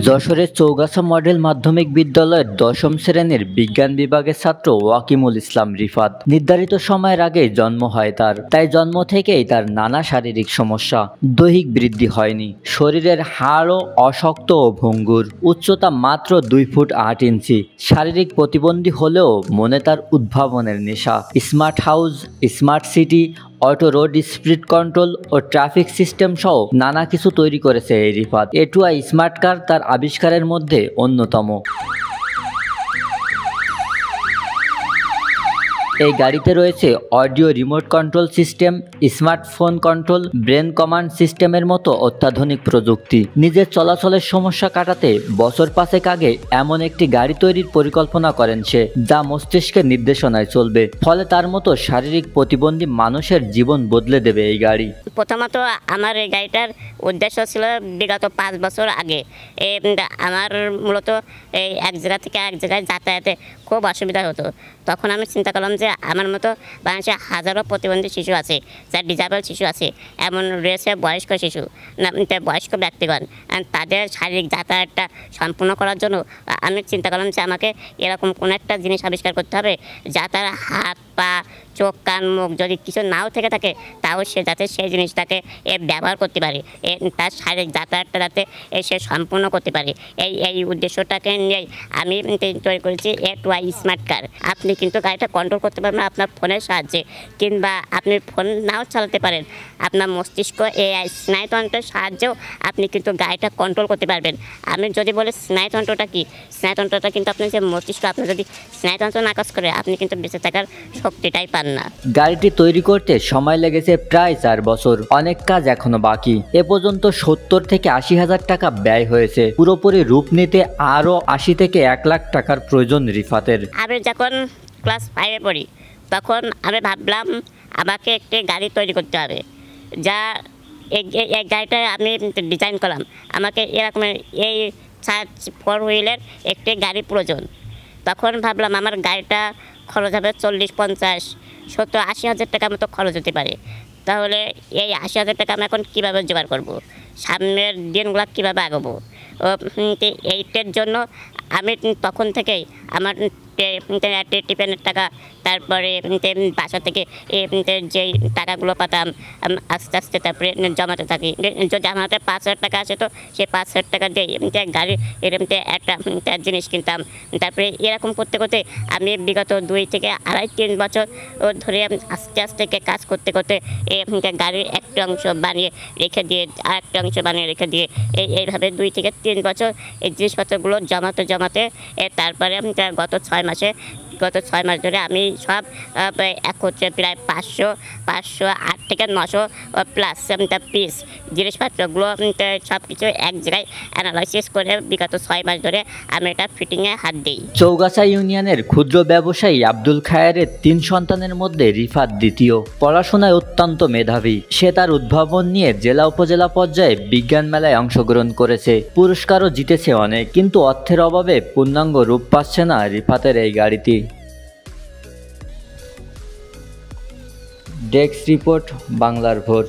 যশোরের চৌগাছা মডেল মাধ্যমিক বিদ্যালয়ের দশম শ্রেণীর বিজ্ঞান বিভাগের ছাত্র ওয়াকিমুল ইসলাম রিফাত। নির্ধারিত সময়ের আগে জন্ম হয় তাই জন্ম থেকেই তার নানা শারীরিক সমস্যা। দৈহিক বৃদ্ধি হয়নি, শরীরের হাড়ও অশক্ত ও ভঙ্গুর, উচ্চতা মাত্র 2 ফুট 8 ইঞ্চি। শারীরিক প্রতিবন্ধী হলেও মনে তার উদ্ভাবনের নেশা। Smart house, smart city, auto road speed control ও ট্রাফিক সিস্টেম সহ নানা কিছু তৈরি করেছে এই রিফাত। এটুআই স্মার্ট কার তার আবিষ্কারের মধ্যে অন্যতম। এই গাড়িতে রয়েছে audio remote control system, smartphone control, brain command সিস্টেমের মতো অত্যাধুনিক প্রযুক্তি। নিজের চলাচলের সমস্যা কাটাতে বছর 5 আগে এমন একটি গাড়ি তৈরির পরিকল্পনা করেন সে, যা মস্তিষ্কের নির্দেশনায় চলবে। ফলে তার মতো শারীরিক প্রতিবন্ধী মানুষের জীবন বদলে দেবে এই গাড়ি। প্রথমত আমার এই গাড়িটার উদ্দেশ্য ছিল বিগত 5 বছর আগে আমার মূলত এই এক জায়গা থেকে এক জায়গায় যাতায়াতে খুব অসুবিধা হতো। তখন আমি চিন্তা করলাম যে আমার মতো বাংলাদেশে হাজারো প্রতিবন্ধী শিশু আছে, যার ডিজেবল শিশু আছে, এমন রয়েছে বয়স্ক শিশু, বয়স্ক ব্যক্তিগণ। তাদের শারীরিক যাতায়াতটা সম্পূর্ণ করার জন্য আমি চিন্তা করলাম যে আমাকে এরকম কোনো একটা জিনিস আবিষ্কার করতে হবে, যা তার হাত পা চোখ কান মুখ যদি কিছু নাও থেকে থাকে, তাও সে যাতে সেই জিনিসটাকে ব্যবহার করতে পারে, তার শারীরিক যাতায়াতটা যাতে সে সম্পূর্ণ করতে পারে। এই উদ্দেশ্যটাকে নিয়েই আমি তৈরি করেছি এটুআই স্মার্ট কার। আপনি কিন্তু গাড়িটা কন্ট্রোল করতে পারবেন আপনার ফোনের সাহায্যে, কিংবা আপনি ফোন নাও চালাতে পারেন, আপনার মস্তিষ্ক এআই স্নায়ুতন্ত্রের সাহায্যেও আপনি কিন্তু গাড়িটা কন্ট্রোল করতে পারবেন। আমি যদি বলি স্নায়ুতন্ত্রটা কি, স্নায়ুতন্ত্রটা কিন্তু আপনার যে মস্তিষ্ক, আপনার যদি স্নায়ুতন্ত্র না কাজ করে আপনি কিন্তু বেঁচে থাকার শক্তিটাই পান না। গাড়িটি তৈরি করতে সময় লেগেছে প্রায় 4 বছর। অনেক কাজ এখনো বাকি। এ পর্যন্ত 70 থেকে 80 হাজার টাকা ব্যয় হয়েছে। পুরোপুরি রূপ নিতে আরও 80 থেকে 1 লাখ টাকার প্রয়োজন রিফাতের। আমি যখন ক্লাস 5-এ পড়ি তখন আমি ভাবলাম আমাকে একটি গাড়ি তৈরি করতে হবে, যা এই গাড়িটা আমি ডিজাইন করলাম। আমাকে এরকমের এই 4 হুইলের একটি গাড়ি প্রয়োজন। তখন ভাবলাম আমার গাড়িটা খরচ হবে 40, 50, 70, 80 হাজার টাকার মতো খরচ হতে পারে। তাহলে এই 80 হাজার টাকা আমি এখন কীভাবে জোগাড় করব, সামনের দিনগুলো কীভাবে আগাবো, এইটার জন্য আমি তখন থেকেই আমার টিফিনের টাকা, তারপরে বাসা থেকে যেই টাকাগুলো পাতাম আস্তে আস্তে তারপরে জমাতে থাকি। যদি আমার হাতে 5,000 টাকা আসে তো সেই 5,000 টাকা দিয়ে গাড়ি একটা জিনিস কিনতাম। তারপরে এরকম করতে করতে আমি বিগত 2 থেকে 2.5-3 বছর ধরে আস্তে আস্তে কাজ করতে করতে গাড়ির একটা অংশ বানিয়ে রেখে দিয়ে আরেকটা অংশ বানিয়ে রেখে দিয়ে এইভাবে 2 থেকে 3 বছর এই জিনিসপত্রগুলো জমাতে তারপরে গত 6 মাস ধরে আমি সব একত্রে প্রায় 500 থেকে 900 প্লাস পিস জিনিসপত্রগুলো সব কিছু এক জায়গায় অ্যানালাইসিস করে বিগত 6 মাস ধরে আমি এটা ফিটিংয়ে হাত দিই। চৌগাছা ইউনিয়নের ক্ষুদ্র ব্যবসায়ী আব্দুল খায়েরের 3 সন্তানের মধ্যে রিফাত দ্বিতীয়। পড়াশোনায় অত্যন্ত মেধাবী। সে তার উদ্ভাবন নিয়ে জেলা উপজেলা পর্যায়ে বিজ্ঞান মেলায় অংশগ্রহণ করেছে, পুরস্কারও জিতেছে অনেক। কিন্তু অর্থের অভাবে পূর্ণাঙ্গ রূপ পাচ্ছে না রিফাতের এই গাড়িটি। ডেস্ক রিপোর্ট, বাংলার ভোর।